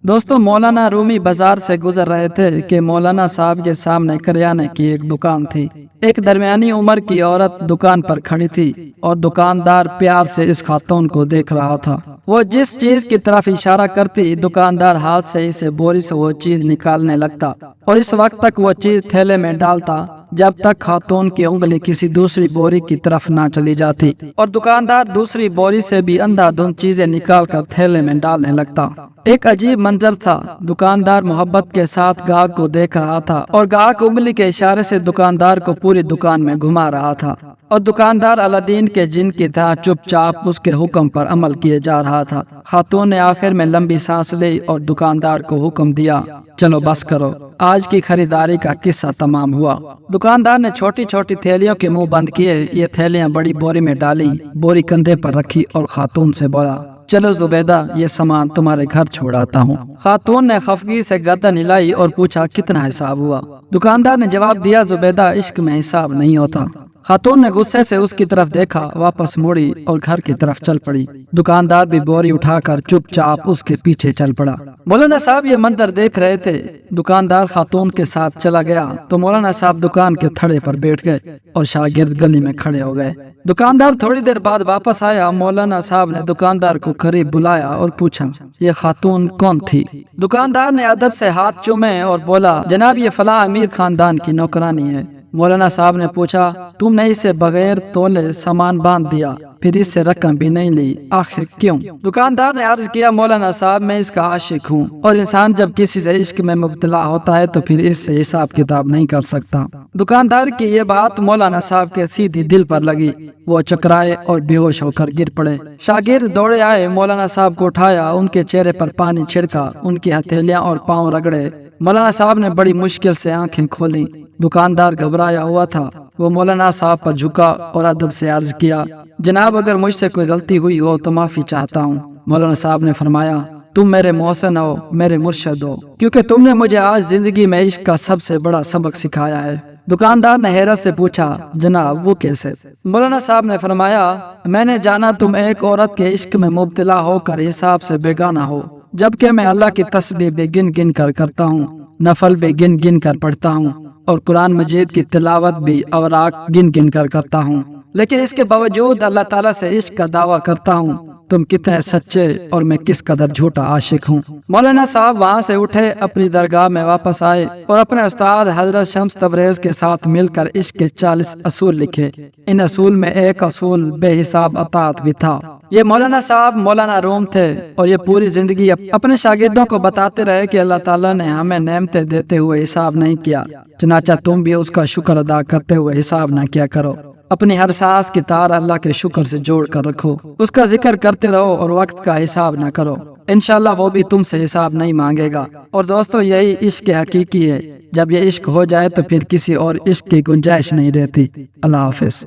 دوستو مولانا رومی بازار سے گزر رہے تھے کہ مولانا صاحب کے سامنے کریانے کی ایک دکان تھی۔ ایک درمیانی عمر کی عورت دکان پر کھڑی تھی اور دکاندار پیار سے اس خاتون کو دیکھ رہا تھا۔ وہ جس چیز کی طرف اشارہ کرتی دکاندار ہاتھ سے اسے بوری سے وہ چیز نکالنے لگتا اور اس وقت تک وہ چیز تھیلے میں ڈالتا جب تک خاتون کی انگلی کسی دوسری بوری کی طرف نہ چلی جاتی اور دکاندار دوسری بوری سے بھی اندھا دھند چیزیں نکال کر تھیلے میں ڈالنے لگتا۔ ایک عجیب منظر تھا۔ دکاندار محبت کے ساتھ گاہک کو دیکھ رہا تھا اور گاہک انگلی کے اشارے سے دکاندار کو پوری دکان میں گھما رہا تھا اور دکاندار الادین کے جن کی طرح چپ چاپ اس کے حکم پر عمل کیے جا رہا تھا۔ خاتون نے آخر میں لمبی سانس لی اور دکاندار کو حکم دیا، چلو بس کرو، آج کی خریداری کا قصہ تمام ہوا۔ دکاندار نے چھوٹی چھوٹی تھیلیوں کے منہ بند کیے، یہ تھیلیاں بڑی بوری میں ڈالی، بوری کندھے پر رکھی اور خاتون سے بولا، چلو زبیدہ، یہ سامان تمہارے گھر چھوڑاتا ہوں۔ خاتون نے خفگی سے گردن ہلائی اور پوچھا، کتنا حساب ہوا؟ دکاندار نے جواب دیا، زبیدہ، عشق میں حساب نہیں ہوتا۔ خاتون نے غصے سے اس کی طرف دیکھا، واپس مڑی اور گھر کی طرف چل پڑی۔ دکاندار بھی بوری اٹھا کر چپ چاپ اس کے پیچھے چل پڑا۔ مولانا صاحب یہ منظر دیکھ رہے تھے۔ دکاندار خاتون کے ساتھ چلا گیا تو مولانا صاحب دکان کے تھڑے پر بیٹھ گئے اور شاگرد گلی میں کھڑے ہو گئے۔ دکاندار تھوڑی دیر بعد واپس آیا۔ مولانا صاحب نے دکاندار کو قریب بلایا اور پوچھا، یہ خاتون کون تھی؟ دکاندار نے ادب سے ہاتھ چومے اور بولا، جناب، یہ فلاں امیر خاندان کی نوکرانی ہے۔ مولانا صاحب نے پوچھا، تم نے اسے بغیر تولے سامان باندھ دیا، پھر اس سے رقم بھی نہیں لی، آخر کیوں؟ دکاندار نے عرض کیا، مولانا صاحب، میں اس کا عاشق ہوں اور انسان جب کسی سے عشق میں مبتلا ہوتا ہے تو پھر اس سے حساب کتاب نہیں کر سکتا۔ دکاندار کی یہ بات مولانا صاحب کے سیدھی دل پر لگی۔ وہ چکرائے اور بے ہوش ہو کر گر پڑے۔ شاگرد دوڑے آئے، مولانا صاحب کو اٹھایا، ان کے چہرے پر پانی چھڑکا، ان کی ہتھیلیاں اور پاؤں رگڑے۔ مولانا صاحب نے بڑی مشکل سے آنکھیں کھولیں۔ دکاندار گھبرایا ہوا تھا۔ وہ مولانا صاحب پر جھکا اور ادب سے عرض کیا، جناب، اگر مجھ سے کوئی غلطی ہوئی ہو تو معافی چاہتا ہوں۔ مولانا صاحب نے فرمایا، تم میرے محسن ہو، میرے مرشد ہو، کیونکہ تم نے مجھے آج زندگی میں عشق کا سب سے بڑا سبق سکھایا ہے۔ دکاندار نے حیرت سے پوچھا، جناب، وہ کیسے؟ مولانا صاحب نے فرمایا، میں نے جانا تم ایک عورت کے عشق میں مبتلا ہو کر حساب سے بیگانہ ہو، جبکہ میں اللہ کی تسبیح بھی گن گن کر کرتا ہوں، نفل بھی گن گن کر پڑھتا ہوں اور قرآن مجید کی تلاوت بھی اوراق گن گن کر کرتا ہوں، لیکن اس کے باوجود اللہ تعالیٰ سے عشق کا دعویٰ کرتا ہوں۔ تم کتنے سچے اور میں کس قدر جھوٹا عاشق ہوں۔ مولانا صاحب وہاں سے اٹھے، اپنی درگاہ میں واپس آئے اور اپنے استاد حضرت شمس تبریز کے ساتھ مل کر عشق کے 40 اصول لکھے۔ ان اصول میں ایک اصول بے حساب اطاعت بھی تھا۔ یہ مولانا صاحب مولانا روم تھے اور یہ پوری زندگی اپنے شاگردوں کو بتاتے رہے کہ اللہ تعالیٰ نے ہمیں نعمتیں دیتے ہوئے حساب نہیں کیا، چنانچہ تم بھی اس کا شکر ادا کرتے ہوئے حساب نہ کیا کرو۔ اپنی ہر سانس کی تار اللہ کے شکر سے جوڑ کر رکھو، اس کا ذکر کرتے رہو اور وقت کا حساب نہ کرو، انشاءاللہ وہ بھی تم سے حساب نہیں مانگے گا۔ اور دوستو، یہی عشق حقیقی ہے۔ جب یہ عشق ہو جائے تو پھر کسی اور عشق کی گنجائش نہیں رہتی۔ اللہ حافظ۔